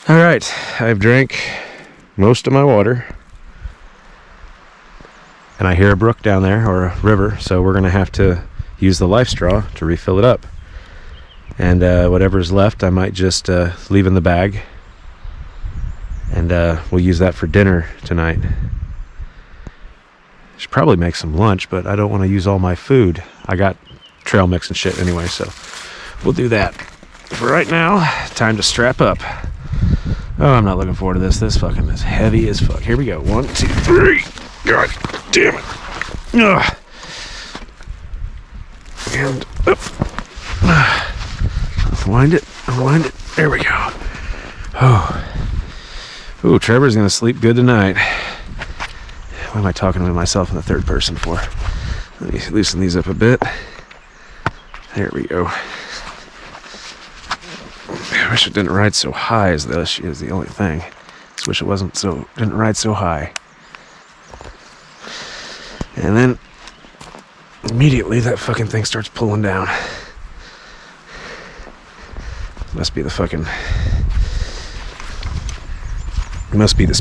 All right, I've drank most of my water. And I hear a brook down there, or a river, so we're going to have to use the life straw to refill it up. And whatever's left, I might just leave in the bag. And we'll use that for dinner tonight. Should probably make some lunch, but I don't want to use all my food. I got trail mix and shit anyway, so we'll do that. For right now, time to strap up. Oh, I'm not looking forward to this. This fucking is heavy as fuck. Here we go. 1, 2, 3. God damn it. Ugh. And up. Unwind it. Unwind it. There we go. Oh. Ooh, Trevor's gonna sleep good tonight. Why am I talking to myself in the third person for? Let me loosen these up a bit. There we go. I wish it didn't ride so high as this is the only thing. Just wish it didn't ride so high. And then immediately that fucking thing starts pulling down. Must be this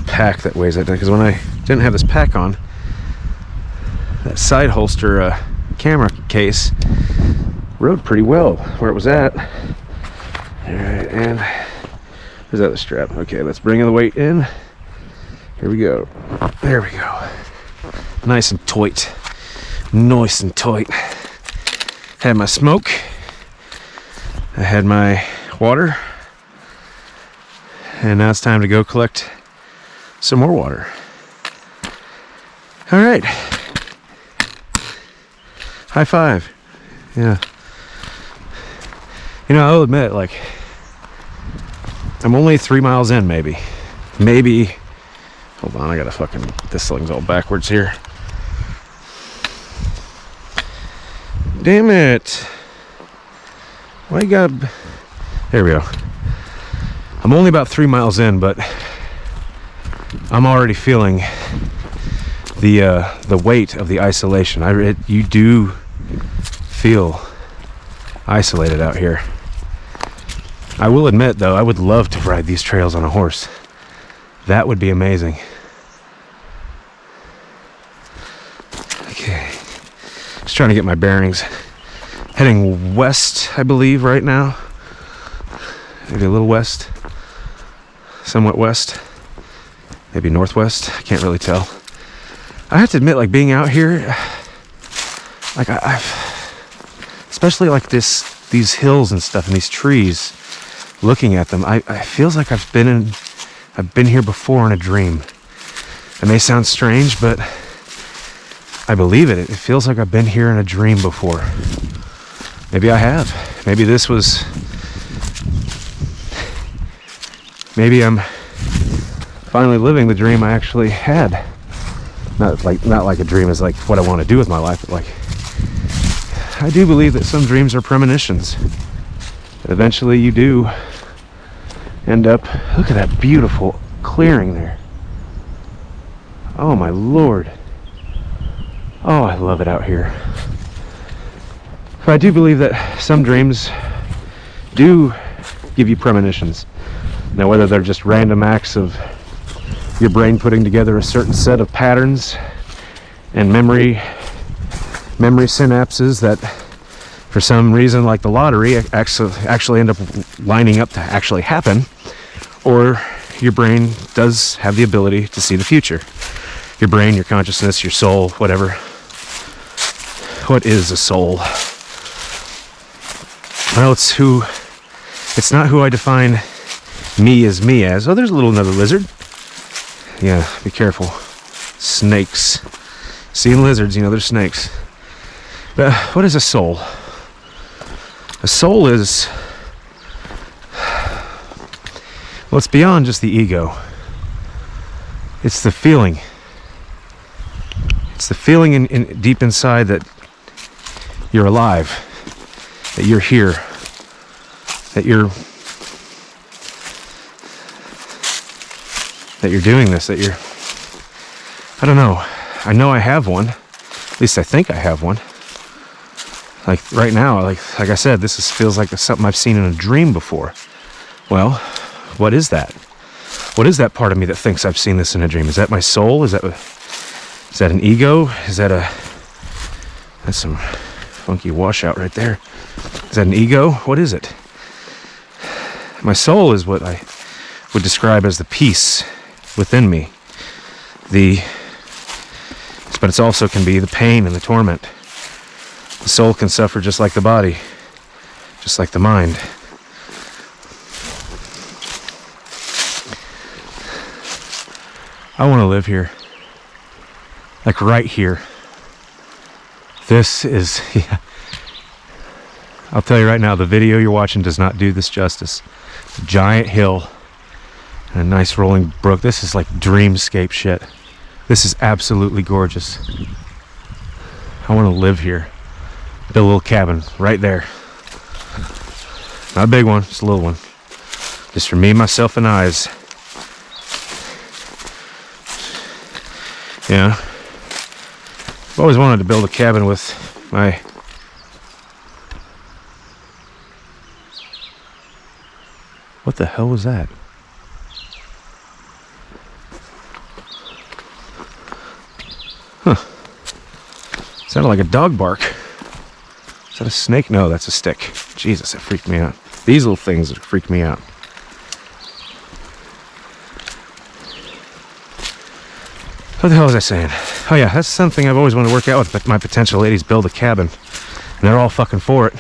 pack that weighs that down, because when I didn't have this pack on, that side holster camera case rode pretty well where it was at. Alright, and is that the strap? Okay, let's bring the weight in. Here we go. There we go. Nice and tight. Nice and tight. Had my smoke. I had my water. And now it's time to go collect some more water. Alright. High five. Yeah. You know, I'll admit, like, I'm only 3 miles in, maybe. Hold on, I gotta fucking, this thing's all backwards here. Damn it. Why you gotta, there we go. I'm only about 3 miles in, but I'm already feeling the weight of the isolation. You do feel isolated out here. I will admit, though, I would love to ride these trails on a horse. That would be amazing. Okay. Just trying to get my bearings. Heading west, I believe, right now. Maybe a little west. Somewhat west. Maybe northwest. I can't really tell. I have to admit, like, being out here, like, I've, especially like these hills and stuff and these trees, looking at them, I feels like I've been here before in a dream. It may sound strange, but I believe it. It feels like I've been here in a dream before. Maybe I have. Maybe I'm finally living the dream I actually had. Not like a dream is like what I want to do with my life, but like, I do believe that some dreams are premonitions. That eventually you do end up, look at that beautiful clearing there. Oh my Lord. Oh, I love it out here. But I do believe that some dreams do give you premonitions. Now, whether they're just random acts of your brain putting together a certain set of patterns and memory synapses that for some reason, like the lottery, actually end up lining up to actually happen, or your brain does have the ability to see the future. Your brain, your consciousness, your soul, whatever. What is a soul? Well, it's not who I define me as. Oh, there's another lizard. Yeah, be careful. Snakes. Seeing lizards, they're snakes. But what is a soul? A soul is, well, it's beyond just the ego. It's the feeling. It's the feeling in deep inside that you're alive, that you're here, that you're doing this, that you're, I don't know. I know I have one. At least I think I have one. Like right now, like I said, feels like something I've seen in a dream before. Well, what is that? What is that part of me that thinks I've seen this in a dream? Is that my soul? Is that an ego? That's some funky washout right there. Is that an ego? What is it? My soul is what I would describe as the peace within me. But it also can be the pain and the torment. The soul can suffer just like the body, just like the mind. I want to live here. Like right here. This is, yeah. I'll tell you right now, the video you're watching does not do this justice. It's a giant hill and a nice rolling brook. This is like dreamscape shit. This is absolutely gorgeous. I want to live here. Build a little cabin right there. Not a big one, just a little one. Just for me, myself, and eyes. Yeah. I've always wanted to build a cabin with my... What the hell was that? Huh. Sounded like a dog bark. Is that a snake? No, that's a stick. Jesus, it freaked me out. These little things freak me out. What the hell was I saying? Oh yeah, that's something I've always wanted to work out with my potential ladies, build a cabin. And they're all fucking for it.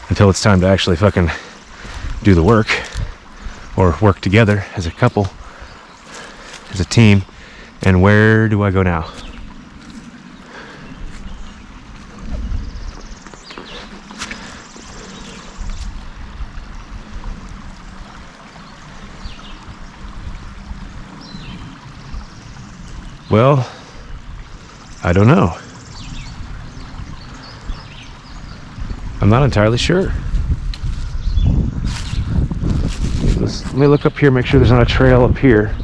Until it's time to actually fucking do the work. Or work together as a couple. As a team. And where do I go now? Well, I don't know. I'm not entirely sure. Let me look up here, make sure there's not a trail up here.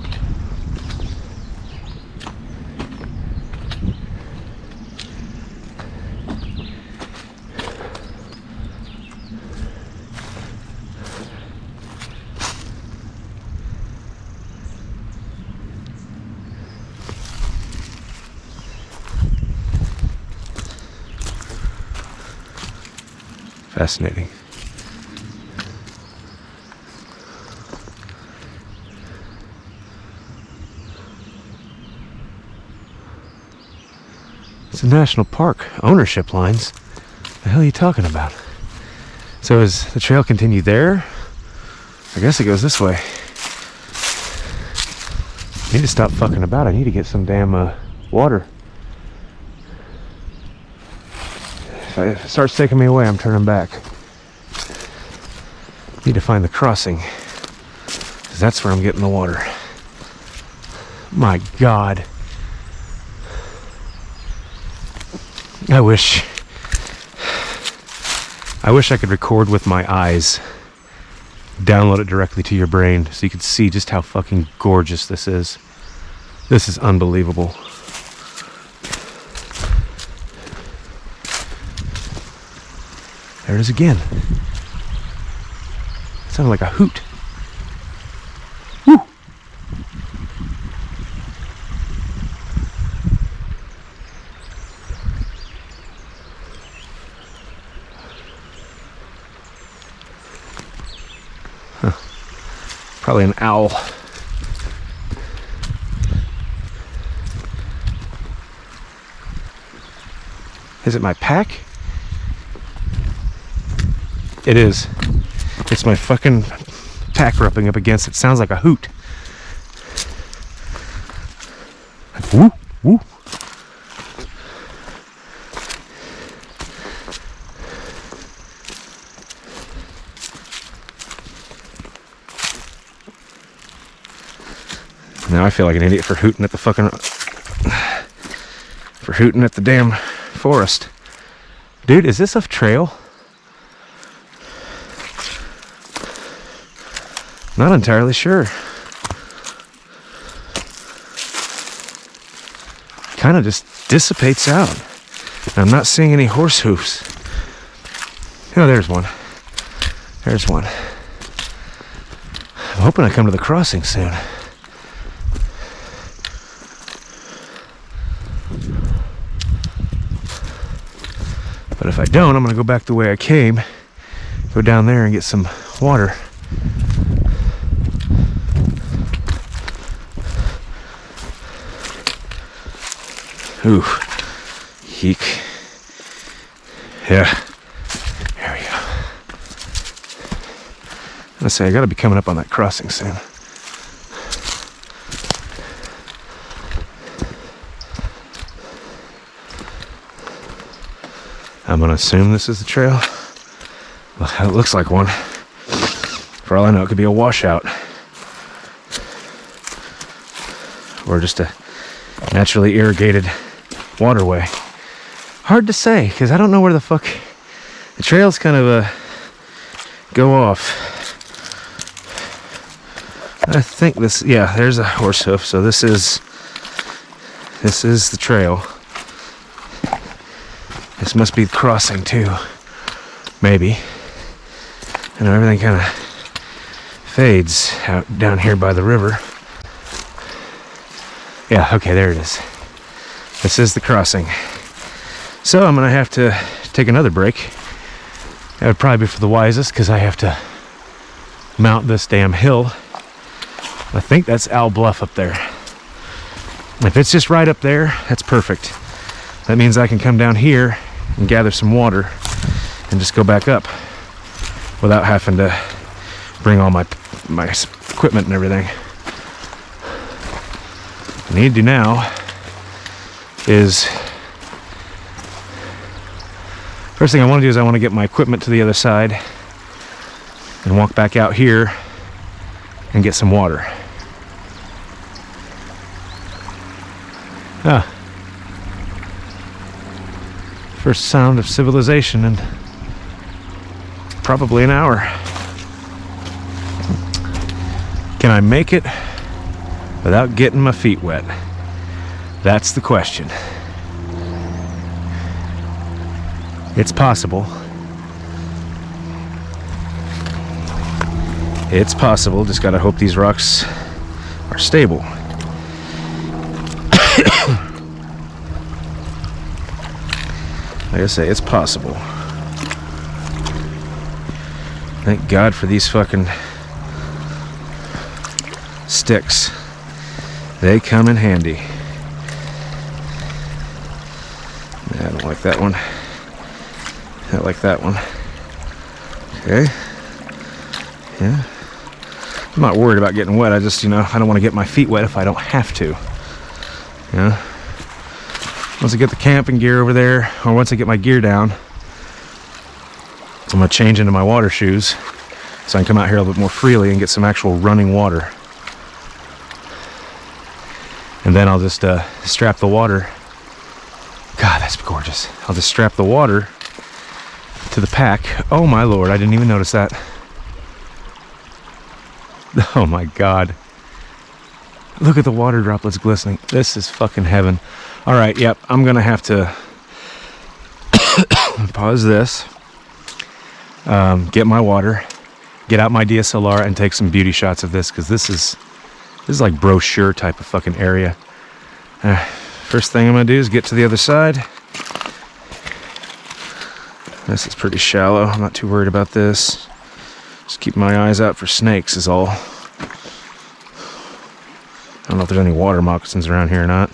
Fascinating. It's a national park. Ownership lines? The hell are you talking about? So does the trail continue there? I guess it goes this way. I need to stop fucking about. I need to get some damn water. If it starts taking me away, I'm turning back. Need to find the crossing, because that's where I'm getting the water. My God. I wish I could record with my eyes. Download it directly to your brain so you could see just how fucking gorgeous this is. This is unbelievable. There it is again. It sounded like a hoot. Woo! Huh. Probably an owl. Is it my pack? It is. It's my fucking pack rubbing up against it. Sounds like a hoot. Like, woo, woo. Now I feel like an idiot for hooting at the fucking... for hooting at the damn forest. Dude, is this a trail? Not entirely sure. Kind of just dissipates out. And I'm not seeing any horse hoofs. Oh, there's one. There's one. I'm hoping I come to the crossing soon. But if I don't, I'm gonna go back the way I came, go down there and get some water. Ooh, eek. Yeah, there we go. Let's say I gotta be coming up on that crossing soon. I'm gonna assume this is the trail. Well, it looks like one. For all I know, it could be a washout. Or just a naturally irrigated waterway. Hard to say, because I don't know where the fuck... The trails kind of go off. I think this... Yeah, there's a horse hoof, so this is the trail. This must be crossing too, maybe. And everything kind of fades out down here by the river. Yeah, okay, there it is. This is the crossing. So I'm gonna have to take another break. That would probably be for the wisest, because I have to mount this damn hill. I think that's Owl Bluff up there. If it's just right up there, that's perfect. That means I can come down here and gather some water and just go back up without having to bring all my equipment and everything. What I need to do now is, first thing I want to do is I want to get my equipment to the other side and walk back out here and get some water. Ah. First sound of civilization in probably an hour. Can I make it without getting my feet wet? That's the question. It's possible. It's possible, just gotta hope these rocks are stable. Like I say, it's possible. Thank God for these fucking sticks. They come in handy. I don't like that one. I like that one. Okay. Yeah. I'm not worried about getting wet. I just, I don't want to get my feet wet if I don't have to. Yeah. Once I get the camping gear over there, or once I get my gear down, I'm going to change into my water shoes so I can come out here a little bit more freely and get some actual running water. And then I'll just strap the water. God, that's gorgeous. I'll just strap the water to the pack. Oh my Lord, I didn't even notice that. Oh my God. Look at the water droplets glistening. This is fucking heaven. All right, yep, I'm gonna have to pause this, get my water, get out my DSLR and take some beauty shots of this, because this is like brochure type of fucking area. First thing I'm gonna do is get to the other side. This is pretty shallow. I'm not too worried about this. Just keep my eyes out for snakes is all. I don't know if there's any water moccasins around here or not.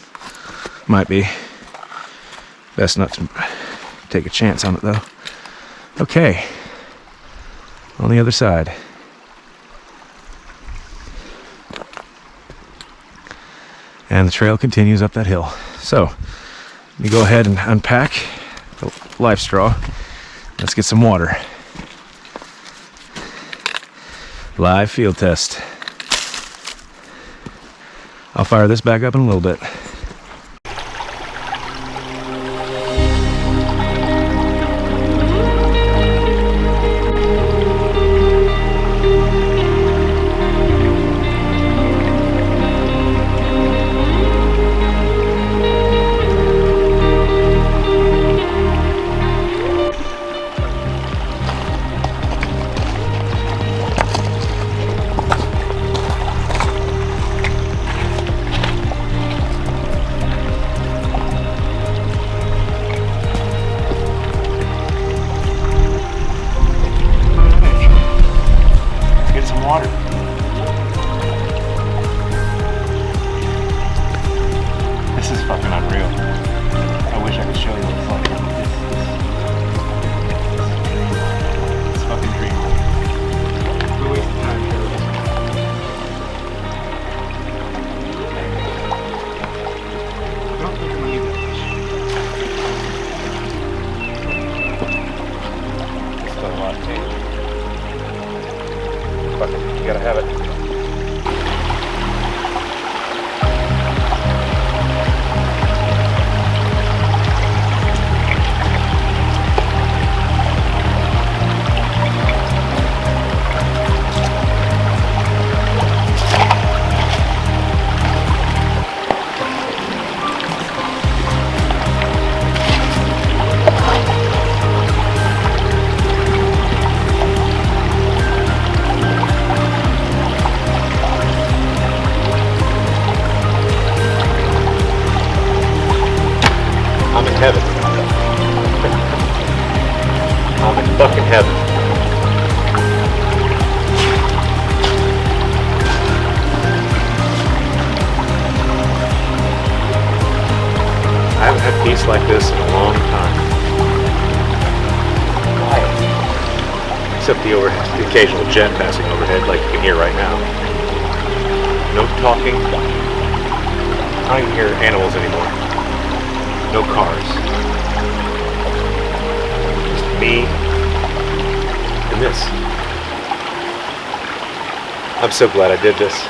Might be. Best not to take a chance on it though. Okay. On the other side. And the trail continues up that hill. So, let me go ahead and unpack the life straw. Let's get some water. Live field test. I'll fire this back up in a little bit. fucking, you gotta have it. I'm in heaven. I'm in fucking heaven. I haven't had peace like this in a long time. Quiet. Except the occasional jet passing overhead like you can hear right now. No talking. I don't even hear animals anymore. No cars. Just me and this. I'm so glad I did this.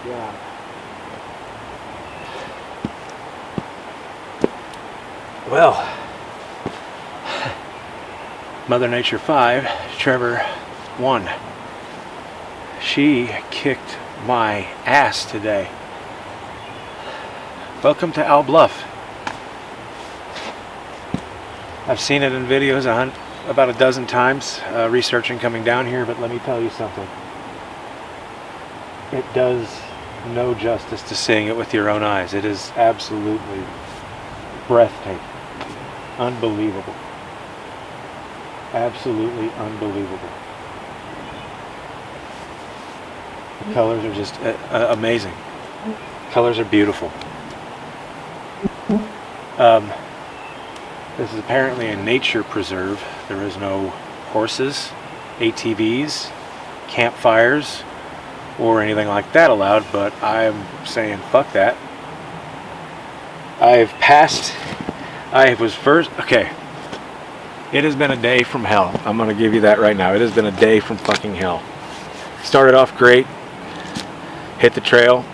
Yeah. Well, Mother Nature 5, Trevor 1. She kicked my ass today. Welcome to Owl Bluff. I've seen it in videos about a dozen times, researching coming down here, but let me tell you something. It does no justice to seeing it with your own eyes. It is absolutely breathtaking. Unbelievable. Absolutely unbelievable. The colors are just amazing. Colors are beautiful. This is apparently a nature preserve. There is no horses, ATVs, campfires, or anything like that allowed, but I'm saying fuck that. Okay. It has been a day from hell. I'm gonna give you that right now. It has been a day from fucking hell. Started off great, hit the trail,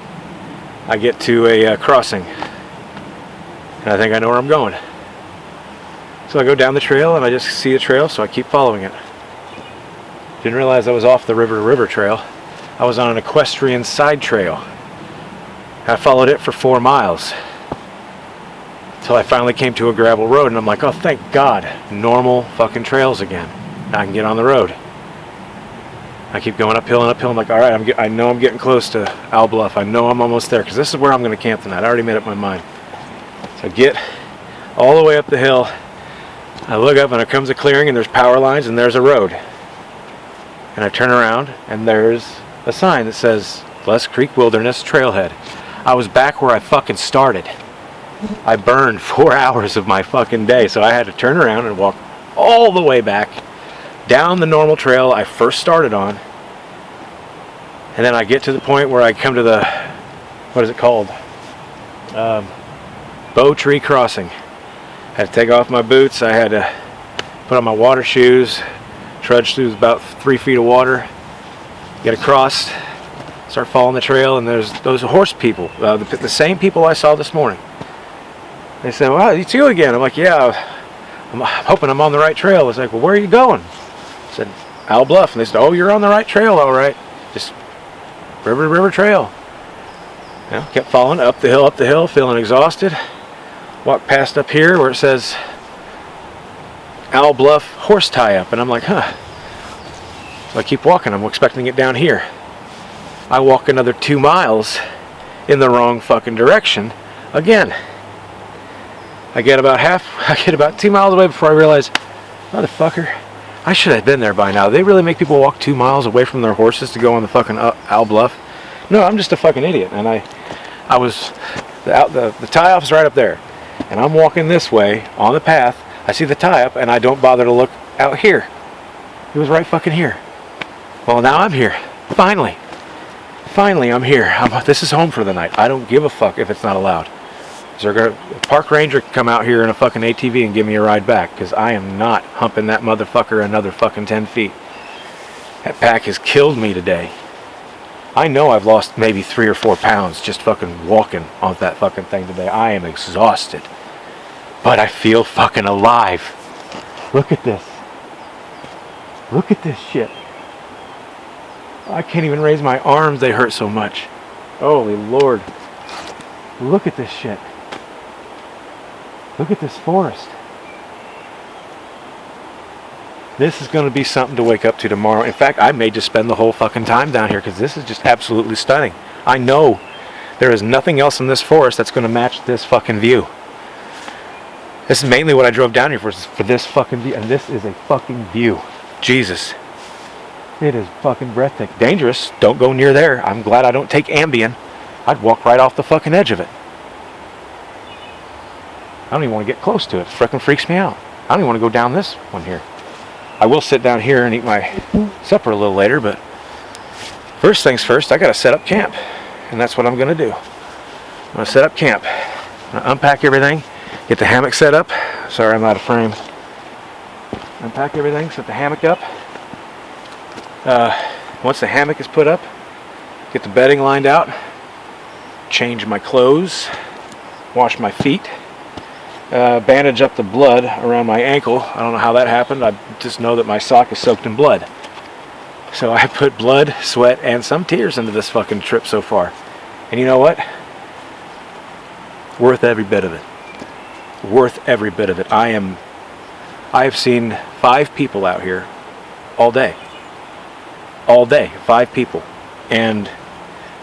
I get to a crossing, and I think I know where I'm going. So I go down the trail and I just see the trail, so I keep following it. Didn't realize I was off the river to river trail. I was on an equestrian side trail. I followed it for 4 miles until I finally came to a gravel road, and I'm like, oh, thank God, normal fucking trails again. Now I can get on the road. I keep going uphill and uphill. I'm like, all right, I know I'm getting close to Owl Bluff. I know I'm almost there, because this is where I'm going to camp tonight. I already made up my mind. So I get all the way up the hill. I look up and there comes a clearing, and there's power lines, and there's a road. And I turn around and there's a sign that says Lusk Creek Wilderness Trailhead. I was back where I fucking started. I burned 4 hours of my fucking day, so I had to turn around and walk all the way back down the normal trail I first started on. And then I get to the point where I come to the, what is it called? Bow Tree Crossing. I had to take off my boots. I had to put on my water shoes, trudge through about 3 feet of water, get across, start following the trail, and there's those horse people, the same people I saw this morning. They said, "Wow, it's you again." I'm like, "Yeah, I'm hoping I'm on the right trail." I was like, "Well, where are you going?" I said, "Owl Bluff." And they said, "Oh, you're on the right trail, all right. Just river to river trail." You know, kept following up the hill, feeling exhausted. Walked past up here where it says Owl Bluff horse tie-up, and I'm like, huh. So I keep walking. I'm expecting it down here. I walk another 2 miles in the wrong fucking direction again. I get about 2 miles away before I realize, motherfucker, I should have been there by now. They really make people walk 2 miles away from their horses to go on the fucking Owl Bluff? No, I'm just a fucking idiot. And I was, the tie-off is right up there. And I'm walking this way on the path. I see the tie-up and I don't bother to look out here. It was right fucking here. Well, now I'm here. Finally. Finally, I'm here. This is home for the night. I don't give a fuck if it's not allowed. Is there a park ranger can come out here in a fucking ATV and give me a ride back, because I am not humping that motherfucker another fucking 10 feet. That pack has killed me today. I know I've lost maybe 3 or 4 pounds just fucking walking on that fucking thing today. I am exhausted. But I feel fucking alive. Look at this. Look at this shit. I can't even raise my arms, they hurt so much. Holy Lord. Look at this shit. Look at this forest. This is going to be something to wake up to tomorrow. In fact, I may just spend the whole fucking time down here because this is just absolutely stunning. I know there is nothing else in this forest that's going to match this fucking view. This is mainly what I drove down here for this fucking view. And this is a fucking view. Jesus. It is fucking breathtaking. Dangerous. Don't go near there. I'm glad I don't take Ambien. I'd walk right off the fucking edge of it. I don't even want to get close to it. It freaking freaks me out. I don't even want to go down this one here. I will sit down here and eat my supper a little later, but first things first, I got to set up camp. And that's what I'm going to do. I'm going to set up camp. I'm going to unpack everything, get the hammock set up. Sorry, I'm out of frame. Unpack everything, set the hammock up. Once the hammock is put up, get the bedding lined out, change my clothes, wash my feet, bandage up the blood around my ankle. I don't know how that happened. I just know that my sock is soaked in blood. So I put blood, sweat, and some tears into this fucking trip so far. And you know what? Worth every bit of it. Worth every bit of it. I have seen 5 people out here all day. All day. 5 people. And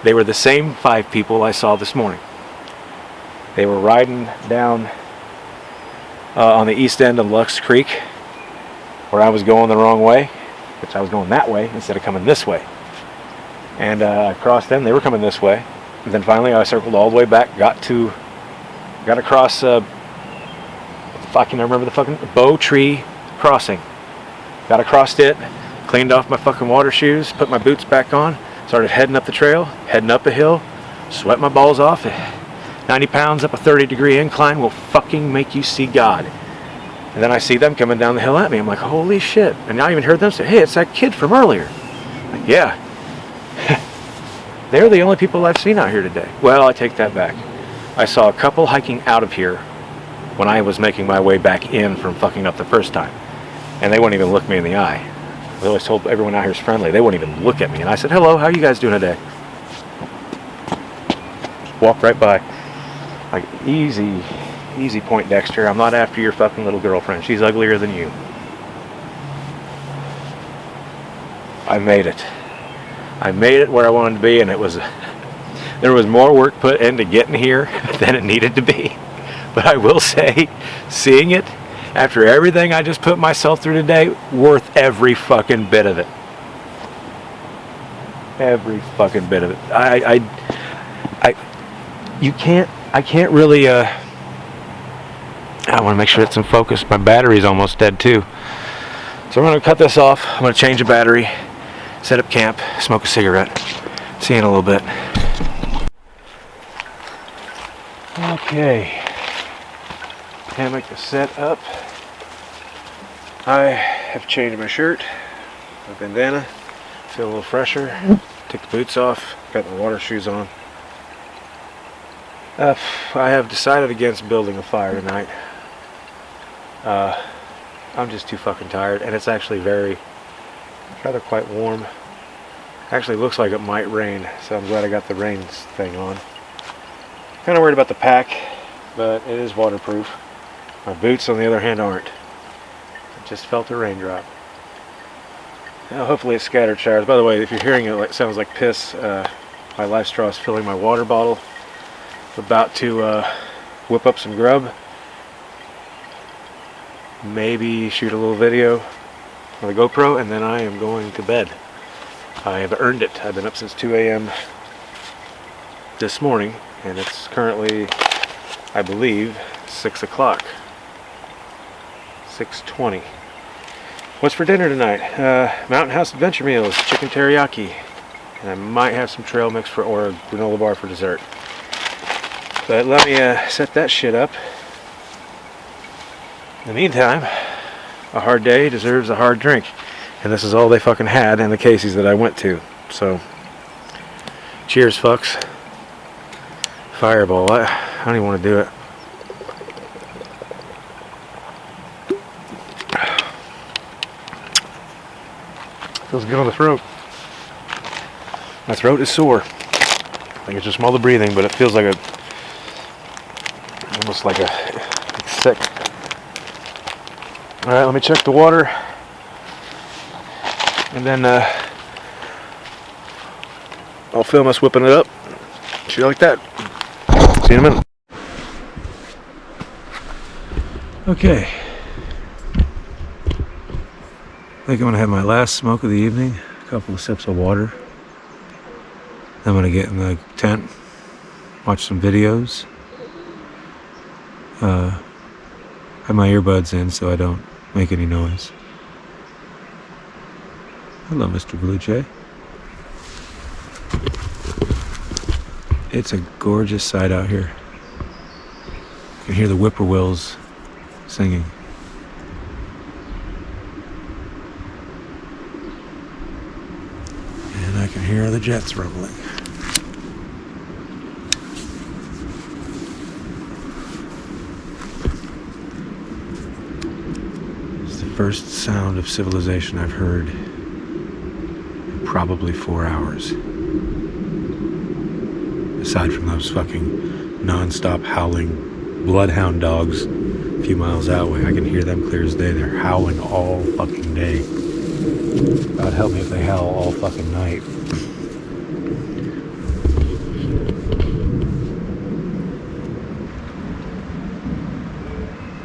they were the same 5 people I saw this morning. They were riding down on the east end of Lusk Creek, where I was going the wrong way, which I was going that way instead of coming this way. And I crossed them. They were coming this way. And then finally I circled all the way back, got across, I can remember the fucking Bow Tree Crossing. Got across it, cleaned off my fucking water shoes, put my boots back on, started heading up the trail, heading up a hill, sweat my balls off. 90 pounds up a 30-degree incline will fucking make you see God. And then I see them coming down the hill at me. I'm like, holy shit. And I even heard them say, hey, it's that kid from earlier. Like, yeah. They're the only people I've seen out here today. Well, I take that back. I saw a couple hiking out of here when I was making my way back in from fucking up the first time. And they wouldn't even look me in the eye. I always told everyone out here is friendly. They wouldn't even look at me. And I said, hello, how are you guys doing today? Walk right by. Like, easy point, Dexter. I'm not after your fucking little girlfriend. She's uglier than you. I made it. I made it where I wanted to be, and there was more work put into getting here than it needed to be. But I will say, seeing it, after everything I just put myself through today, worth every fucking bit of it. Every fucking bit of it. I can't really, I want to make sure it's in focus. My battery's almost dead too. So I'm going to cut this off. I'm going to change the battery, set up camp, smoke a cigarette. See you in a little bit. Okay. Hammock is set up. I have changed my shirt, my bandana, feel a little fresher. Take the boots off, got my water shoes on. I have decided against building a fire tonight. I'm just too fucking tired, and it's actually rather quite warm. Actually looks like it might rain, so I'm glad I got the rain thing on. Kind of worried about the pack, but it is waterproof. My boots, on the other hand, aren't. I just felt a raindrop. Hopefully it's scattered showers. By the way, if you're hearing it, it sounds like piss. My life straw is filling my water bottle. About to whip up some grub. Maybe shoot a little video on the GoPro, and then I am going to bed. I have earned it. I've been up since 2 a.m. this morning, and it's currently, I believe, 6 o'clock. 6:20. What's for dinner tonight? Mountain House Adventure Meals, chicken teriyaki, and I might have some trail mix or a granola bar for dessert. But let me set that shit up. In the meantime, a hard day deserves a hard drink. And this is all they fucking had in the Casey's that I went to. So, cheers, fucks. Fireball. I don't even want to do it. Feels good on the throat. My throat is sore. I think it's just from all the breathing, but it feels like almost like it's sick. Alright, let me check the water. And then I'll film us whipping it up. See you like that. See you in a minute. Okay. I think I'm going to have my last smoke of the evening. A couple of sips of water. I'm going to get in the tent. Watch some videos. Have my earbuds in so I don't make any noise. Hello, Mr. Blue Jay. It's a gorgeous sight out here. You can hear the whippoorwills singing. And I can hear the jets rumbling. It's the first sound of civilization I've heard in probably 4 hours. Aside from those fucking non-stop howling bloodhound dogs a few miles that way, I can hear them clear as day. They're howling all fucking day. God help me if they howl all fucking night.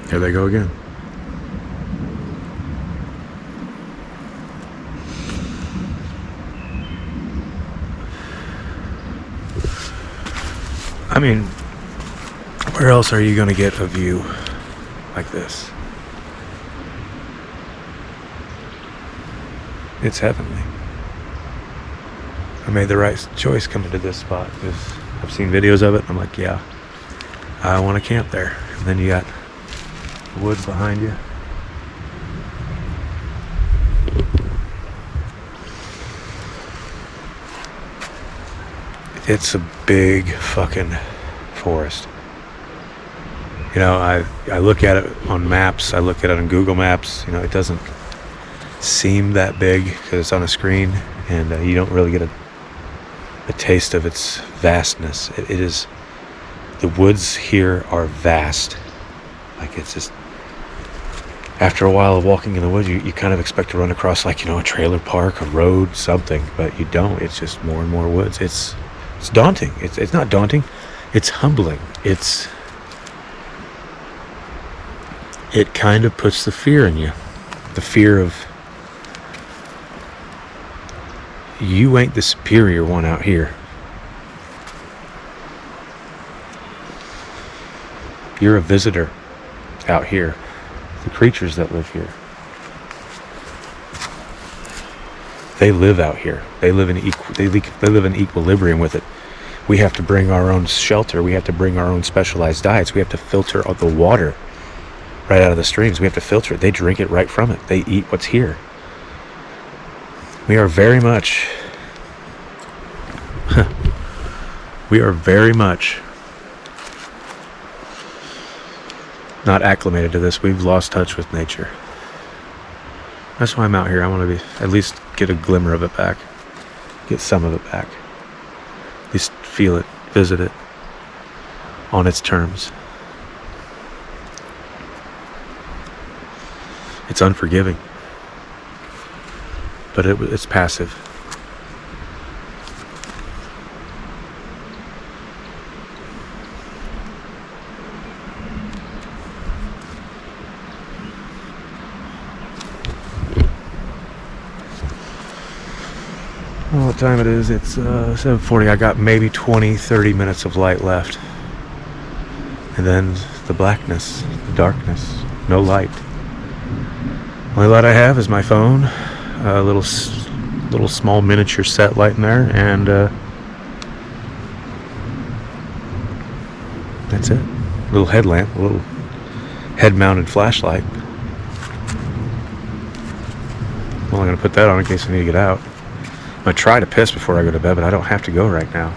Here they go again. I mean, where else are you going to get a view like this? It's heavenly. I made the right choice coming to this spot because I've seen videos of it. I'm like, yeah, I want to camp there. And then you got the woods behind you. It's a big fucking forest. You know, I look at it on maps, I look at it on Google Maps, you know, it doesn't seem that big because it's on a screen, and you don't really get a taste of its vastness. It is, the woods here are vast. Like, it's just, after a while of walking in the woods, you kind of expect to run across, like, you know, a trailer park, a road, something, but you don't. It's just more and more woods. It's daunting. It's not daunting. It's humbling. It kind of puts the fear in you. The fear of you ain't the superior one out here. You're a visitor out here. The creatures that live here, they live out here. They live in equilibrium with it. We have to bring our own shelter. We have to bring our own specialized diets. We have to filter the water right out of the streams. We have to filter it. They drink it right from it. They eat what's here. We are very much not acclimated to this. We've lost touch with nature. That's why I'm out here. I want to at least get a glimmer of it back. Get some of it back. At least feel it, visit it on its terms. It's unforgiving. but it's passive. Well, what time it is? It's 7:40. I got maybe 20-30 minutes of light left, and then the blackness, the darkness, no light. Only light I have is my phone, a little small miniature set light in there, and that's it. A little headlamp, a little head-mounted flashlight. Well, I'm gonna put that on in case I need to get out. I'm gonna try to piss before I go to bed, but I don't have to go right now.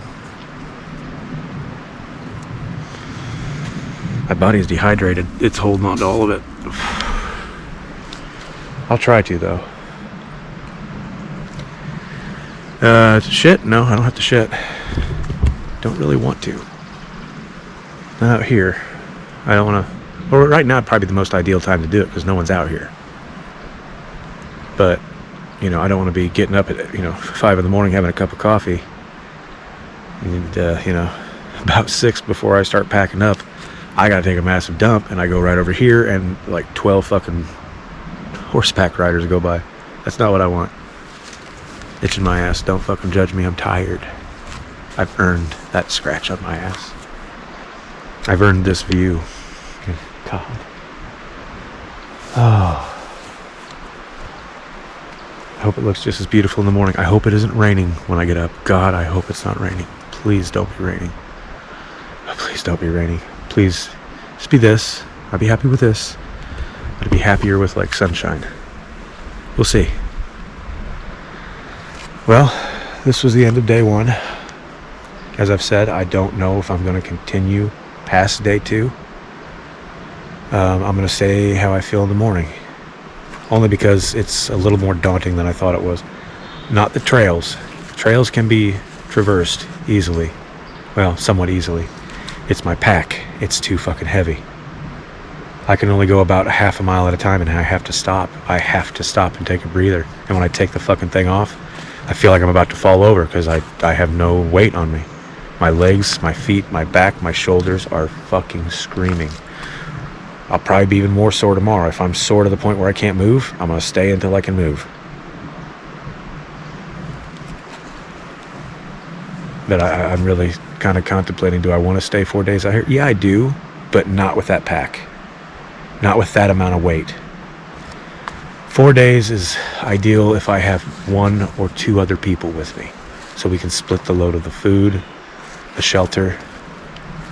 My body is dehydrated. It's holding on to all of it. I'll try to, though. Shit? No, I don't have to shit. Don't really want to. Not out here. I don't want to. Well, right now, probably the most ideal time to do it because no one's out here. But, you know, I don't want to be getting up at, 5 in the morning having a cup of coffee. And, about 6 before I start packing up, I gotta take a massive dump, and I go right over here, and like 12 fucking horseback riders go by. That's not what I want. Itching my ass. Don't fucking judge me. I'm tired. I've earned that scratch on my ass. I've earned this view. Good God. Oh. I hope it looks just as beautiful in the morning. I hope it isn't raining when I get up. God, I hope it's not raining. Please don't be raining. Please don't be raining. Please, just be this. I'd be happy with this. I'd be happier with like sunshine. We'll see. Well, this was the end of day 1. As I've said, I don't know if I'm going to continue past day 2. I'm going to say how I feel in the morning. Only because it's a little more daunting than I thought it was. Not the trails. Trails can be traversed easily. Well, somewhat easily. It's my pack. It's too fucking heavy. I can only go about a half a mile at a time, and I have to stop. I have to stop and take a breather. And when I take the fucking thing off, I feel like I'm about to fall over because I have no weight on me. My legs, my feet, my back, my shoulders are fucking screaming. I'll probably be even more sore tomorrow. If I'm sore to the point where I can't move, I'm going to stay until I can move. But I'm really kind of contemplating, do I want to stay 4 days out here? Yeah, I do, but not with that pack. Not with that amount of weight. 4 days is ideal if I have 1 or 2 other people with me. So we can split the load of the food, the shelter,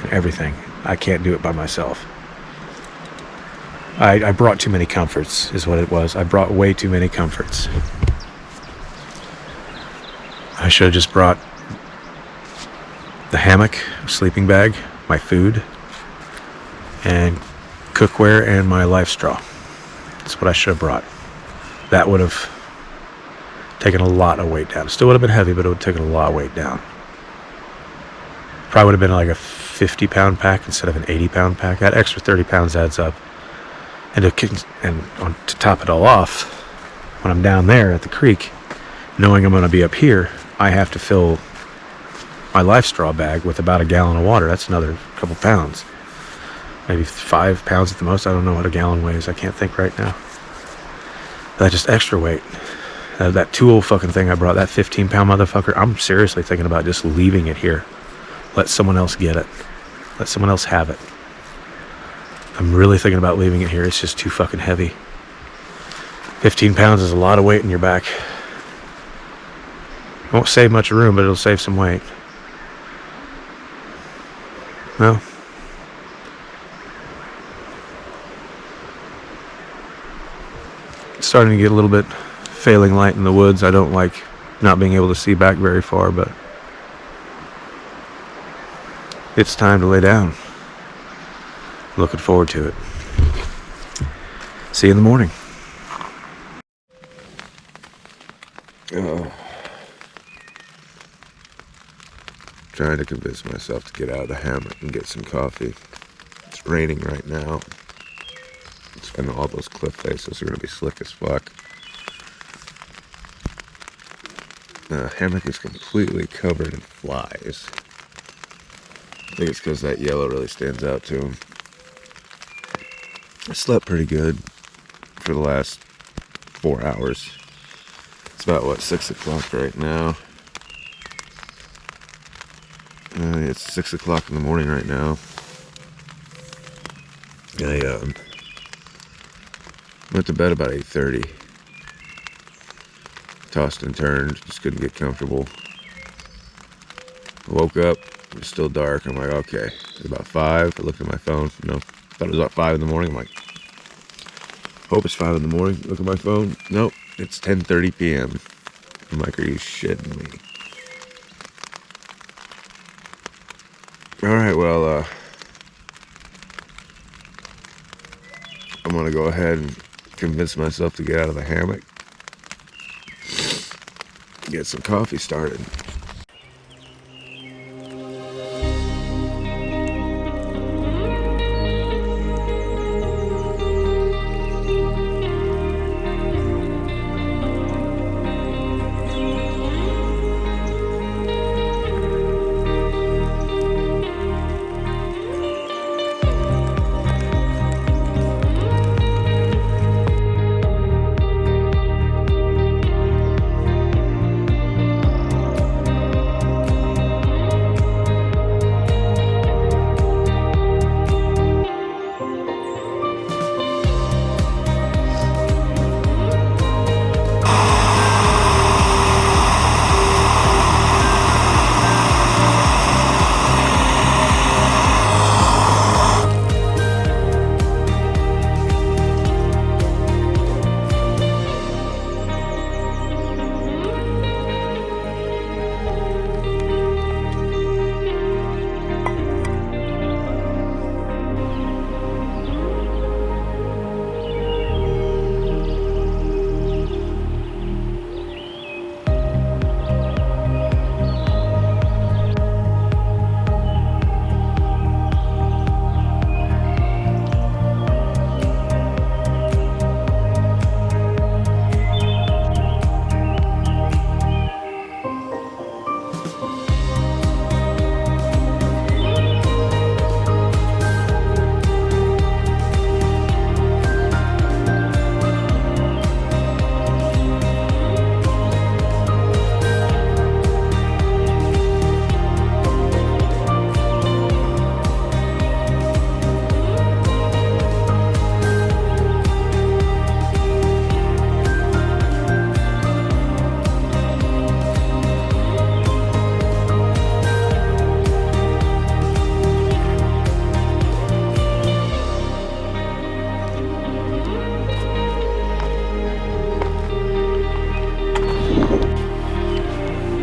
and everything. I can't do it by myself. I brought too many comforts, is what it was. I brought way too many comforts. I should have just brought the hammock, sleeping bag, my food, and cookware, and my life straw. That's what I should have brought. That would have taken a lot of weight down. It still would have been heavy, but it would have taken a lot of weight down. Probably would have been like a 50-pound pack instead of an 80-pound pack. That extra 30 pounds adds up. And to top it all off, when I'm down there at the creek, knowing I'm going to be up here, I have to fill my life straw bag with about a gallon of water. That's another couple pounds. Maybe 5 pounds at the most. I don't know what a gallon weighs. I can't think right now. That's just extra weight. That tool fucking thing I brought, that 15-pound motherfucker, I'm seriously thinking about just leaving it here. Let someone else get it. Let someone else have it. I'm really thinking about leaving it here. It's just too fucking heavy. 15 pounds is a lot of weight in your back. Won't save much room, but it'll save some weight. Well, it's starting to get a little bit failing light in the woods. I don't like not being able to see back very far, but it's time to lay down. Looking forward to it. See you in the morning. Trying to convince myself to get out of the hammock and get some coffee. It's raining right now. And all those cliff faces are going to be slick as fuck. The hammock is completely covered in flies. I think it's because that yellow really stands out to him. I slept pretty good for the last 4 hours. It's about, what, 6 o'clock right now. It's 6 o'clock in the morning right now. I went to bed about 8:30. Tossed and turned, just couldn't get comfortable. I woke up, it was still dark. I'm like, okay, it's about 5. I looked at my phone. No, thought it was about 5 in the morning. I'm like, hope it's 5 in the morning. Look at my phone. Nope, it's 10:30 p.m. I'm like, are you shitting me? Alright, well, I'm gonna go ahead and convince myself to get out of the hammock. Get some coffee started.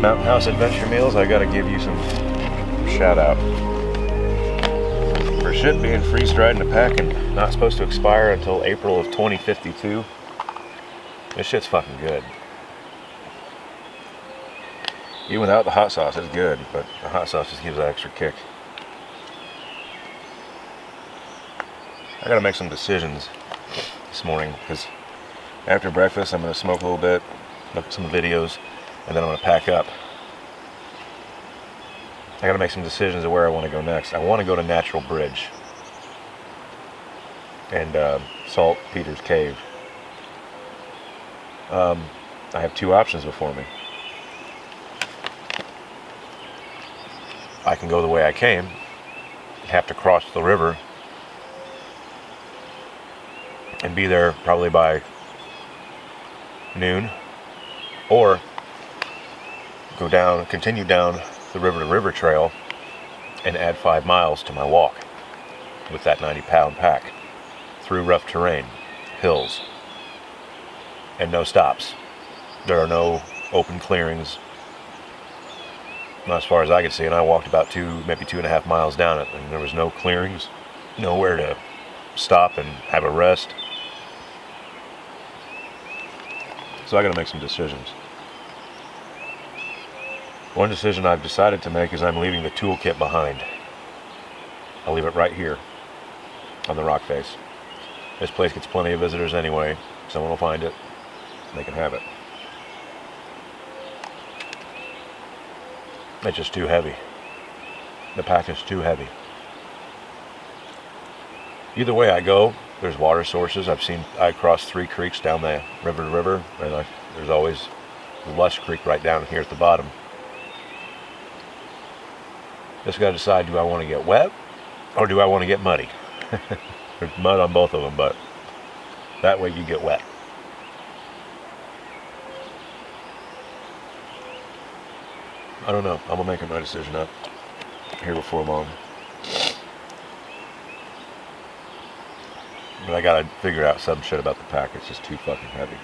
Mountain House Adventure Meals, I gotta give you some shout out. For shit being freeze-dried in a pack and not supposed to expire until April of 2052, this shit's fucking good. Even without the hot sauce, it's good, but the hot sauce just gives that extra kick. I gotta make some decisions this morning, because after breakfast I'm gonna smoke a little bit, look at some videos, and then I'm gonna pack up. I gotta make some decisions of where I want to go next. I want to go to Natural Bridge and Saltpeter's Cave. I have two options before me. I can go the way I came, have to cross the river, and be there probably by noon, or go down, continue down the river-to-river trail and add 5 miles to my walk with that 90-pound pack through rough terrain, hills, and no stops. There are no open clearings, not as far as I could see, and I walked about maybe 2.5 miles down it, and there was no clearings, nowhere to stop and have a rest. So I gotta make some decisions. One decision I've decided to make is I'm leaving the toolkit behind. I'll leave it right here on the rock face. This place gets plenty of visitors anyway. Someone will find it and they can have it. It's just too heavy. The pack is too heavy. Either way I go, there's water sources. I crossed 3 creeks down the river to river. And there's always Lusk Creek right down here at the bottom. Just got to decide, do I want to get wet or do I want to get muddy? There's mud on both of them, but that way you get wet. I don't know. I'm going to make my decision up here before long. But I got to figure out some shit about the pack. It's just too fucking heavy.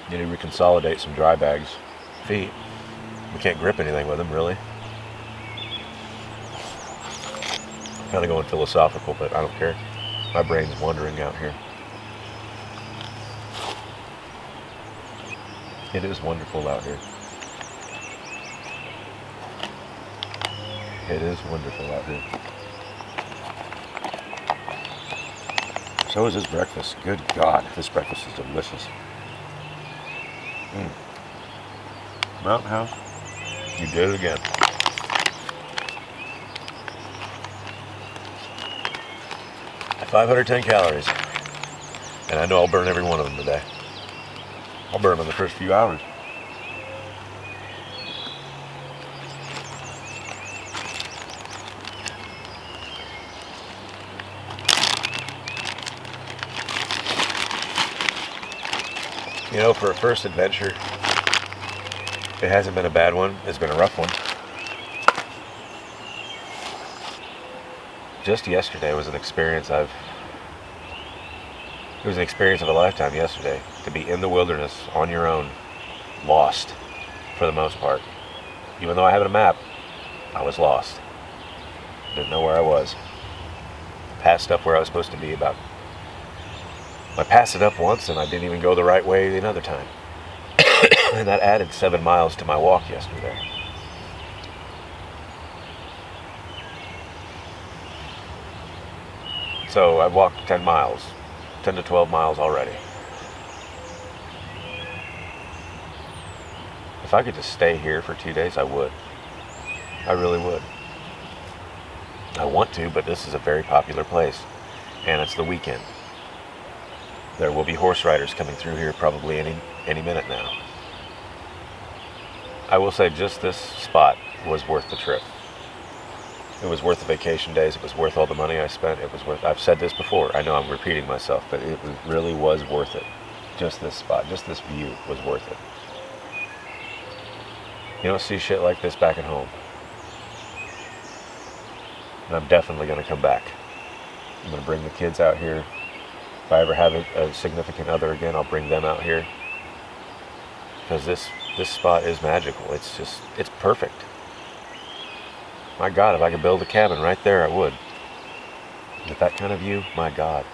You need to reconsolidate some dry bags. Feet. We can't grip anything with them, really. Kind of going philosophical, but I don't care. My brain's wandering out here. It is wonderful out here. It is wonderful out here. So is this breakfast. Good God, this breakfast is delicious. Mountain House, you did it again. At 510 calories. And I know I'll burn every one of them today. I'll burn them in the first few hours. You know, for a first adventure, it hasn't been a bad one. It's been a rough one. Just yesterday was an experience it was an experience of a lifetime yesterday. To be in the wilderness on your own, lost for the most part. Even though I had a map, I was lost. Didn't know where I was. Passed up where I was supposed to be about. I passed it up once and I didn't even go the right way another time. And that added 7 miles to my walk yesterday. So I've walked 10 miles, 10 to 12 miles already. If I could just stay here for 2 days, I would. I really would. I want to, but this is a very popular place. And it's the weekend. There will be horse riders coming through here probably any minute now. I will say just this spot was worth the trip. It was worth the vacation days. It was worth all the money I spent. It was worth, I've said this before. I know I'm repeating myself, but it really was worth it. Just this spot, just this view was worth it. You don't see shit like this back at home. And I'm definitely going to come back. I'm going to bring the kids out here. If I ever have a significant other again, I'll bring them out here. Because this spot is magical. It's perfect. My God, if I could build a cabin right there, I would. With that kind of view, my God.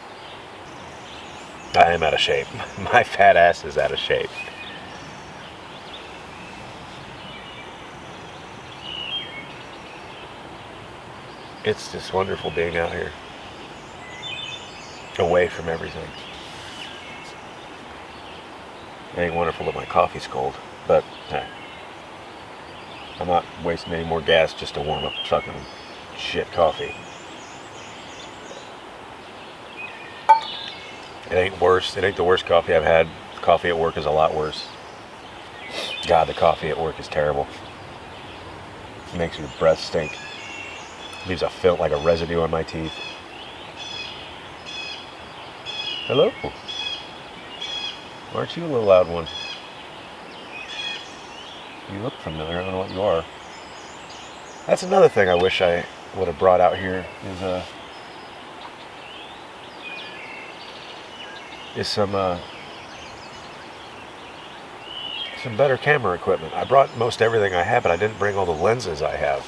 I am out of shape. My fat ass is out of shape. It's just wonderful being out here. Away from everything. It ain't wonderful that my coffee's cold, but hey. I'm not wasting any more gas just to warm up fucking shit coffee. It ain't worse. It ain't the worst coffee I've had. Coffee at work is a lot worse. God, the coffee at work is terrible. It makes your breath stink. Leaves a film like a residue on my teeth. Hello? Aren't you a little loud one? You look familiar. I don't know what you are. That's another thing I wish I would have brought out here is some better camera equipment. I brought most everything I have, but I didn't bring all the lenses I have.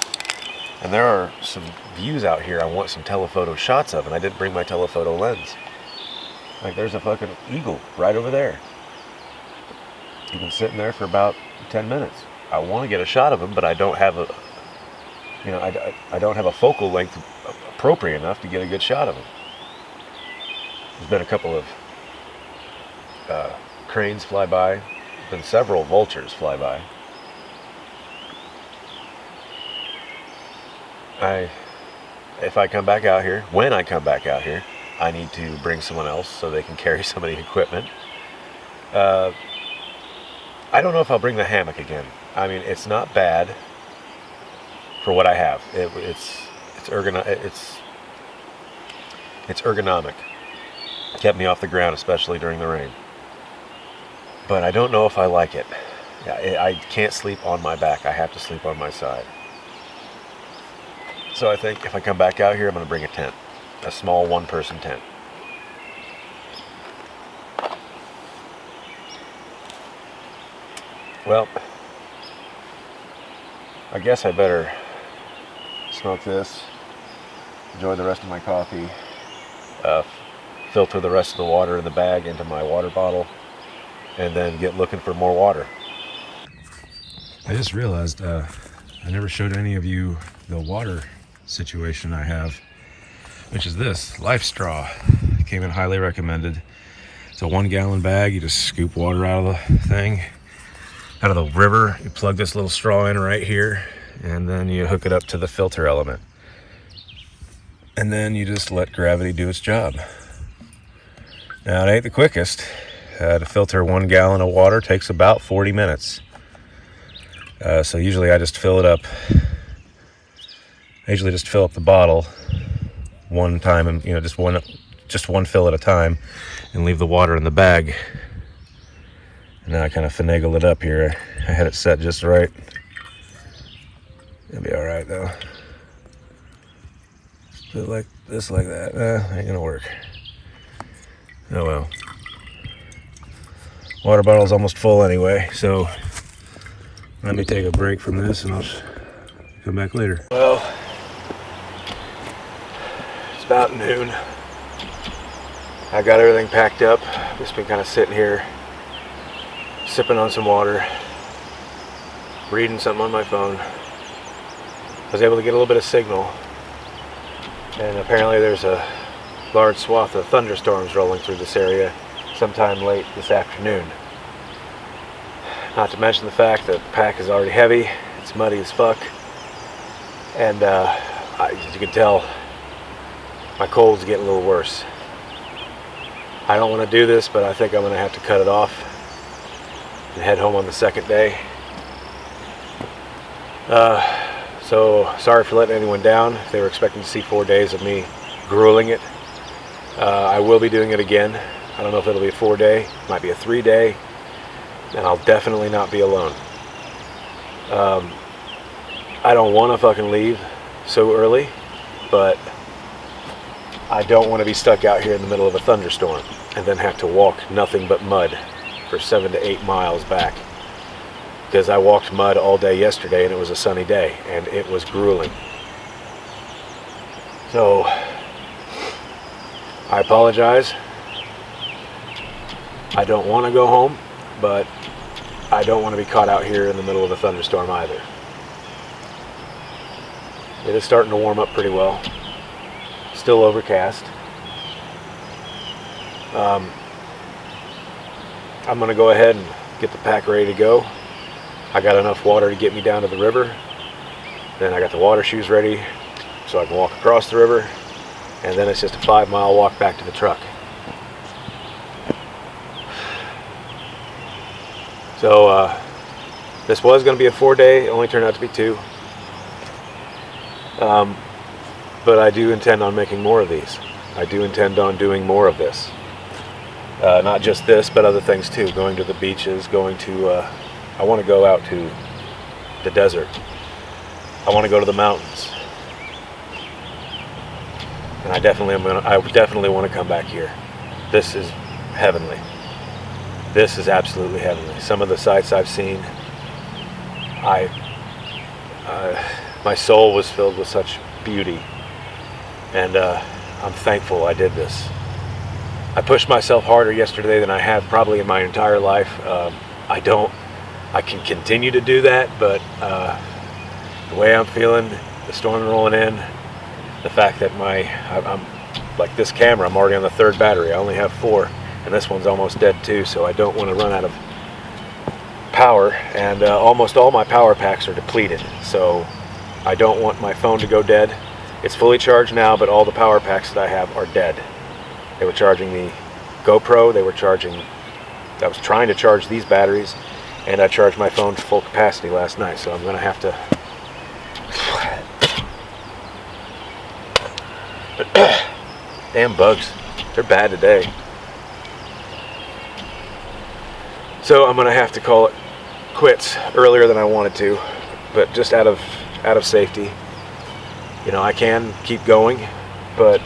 And there are some views out here I want some telephoto shots of, and I didn't bring my telephoto lens. Like there's a fucking eagle right over there. He's been sitting there for about 10 minutes. I want to get a shot of him, but I don't have I don't have a focal length appropriate enough to get a good shot of him. There's been a couple of cranes fly by, been several vultures fly by. If I come back out here, when I come back out here, I need to bring someone else so they can carry some of the equipment. I don't know if I'll bring the hammock again. I mean, it's not bad for what I have. It's ergonomic. Kept me off the ground, especially during the rain. But I don't know if I like it. I can't sleep on my back. I have to sleep on my side. So I think if I come back out here, I'm going to bring a tent. A small one-person tent. Well, I guess I better smoke this, enjoy the rest of my coffee, filter the rest of the water in the bag into my water bottle, and then get looking for more water. I just realized I never showed any of you the water situation I have, which is this Life Straw. It came in highly recommended. It's a 1 gallon bag. You just scoop water out of the thing, out of the river. You plug this little straw in right here, and then you hook it up to the filter element, and then you just let gravity do its job. Now, it ain't the quickest. To filter 1 gallon of water takes about 40 minutes. So usually I just fill it up. I usually just fill up the bottle one time, and just one fill at a time, and leave the water in the bag. And now I kind of finagle it up here. I had it set just right. It'll be all right though. Just put it like this, like that. Ain't gonna work. Oh well. Water bottle's almost full anyway, so let me take a break from this and I'll come back later. Well, it's about noon. I got everything packed up. Just been kind of sitting here, sipping on some water, reading something on my phone. I was able to get a little bit of signal, and apparently there's a large swath of thunderstorms rolling through this area sometime late this afternoon. Not to mention the fact that the pack is already heavy, it's muddy as fuck, and as you can tell, my cold's getting a little worse. I don't want to do this, but I think I'm going to have to cut it off and head home on the second day. So sorry for letting anyone down. If they were expecting to see 4 days of me grueling it, I will be doing it again. I don't know if it'll be a 4-day, it might be a 3-day, and I'll definitely not be alone. I don't want to fucking leave so early, but I don't want to be stuck out here in the middle of a thunderstorm and then have to walk nothing but mud for 7 to 8 miles back. Because I walked mud all day yesterday and it was a sunny day and it was grueling. So I apologize. I don't want to go home, but I don't want to be caught out here in the middle of a thunderstorm either. It is starting to warm up pretty well. Still overcast. I'm going to go ahead and get the pack ready to go. I got enough water to get me down to the river. Then I got the water shoes ready so I can walk across the river. And then it's just a 5-mile walk back to the truck. So this was going to be a 4-day, it only turned out to be 2. But I do intend on making more of these. I do intend on doing more of this. Not just this, but other things too. Going to the beaches, I want to go out to the desert. I want to go to the mountains. And I definitely want to come back here. This is heavenly. This is absolutely heavenly. Some of the sights I've seen, my soul was filled with such beauty. And I'm thankful I did this. I pushed myself harder yesterday than I have probably in my entire life. I can continue to do that, but the way I'm feeling, the storm rolling in, the fact that I'm like this camera, I'm already on the 3rd battery. I only have 4, and this one's almost dead too, so I don't want to run out of power, and almost all my power packs are depleted, so I don't want my phone to go dead. It's fully charged now, but all the power packs that I have are dead. They were charging the GoPro, I was trying to charge these batteries, and I charged my phone to full capacity last night, so I'm going to have to... Damn bugs. They're bad today. So I'm going to have to call it quits earlier than I wanted to, but just out of safety. You know, I can keep going, but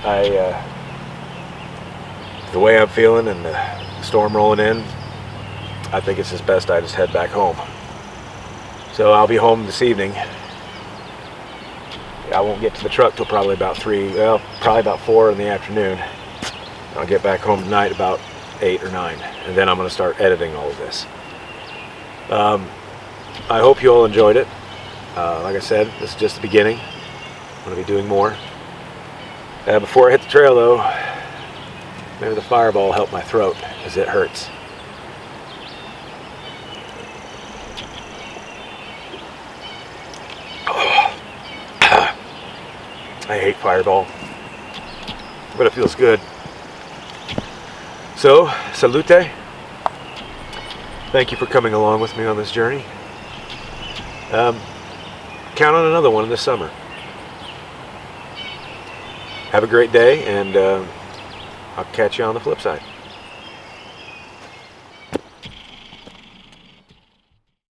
the way I'm feeling and the storm rolling in, I think it's just best I just head back home. So I'll be home this evening. I won't get to the truck till probably about 4 in the afternoon. I'll get back home tonight about 8 or 9, and then I'm going to start editing all of this. I hope you all enjoyed it. Like I said, this is just the beginning. I'm going to be doing more. Before I hit the trail though, maybe the fireball will help my throat, because it hurts. I hate Fireball, but it feels good. So, salute. Thank you for coming along with me on this journey. Count on another one this summer. Have a great day, and I'll catch you on the flip side.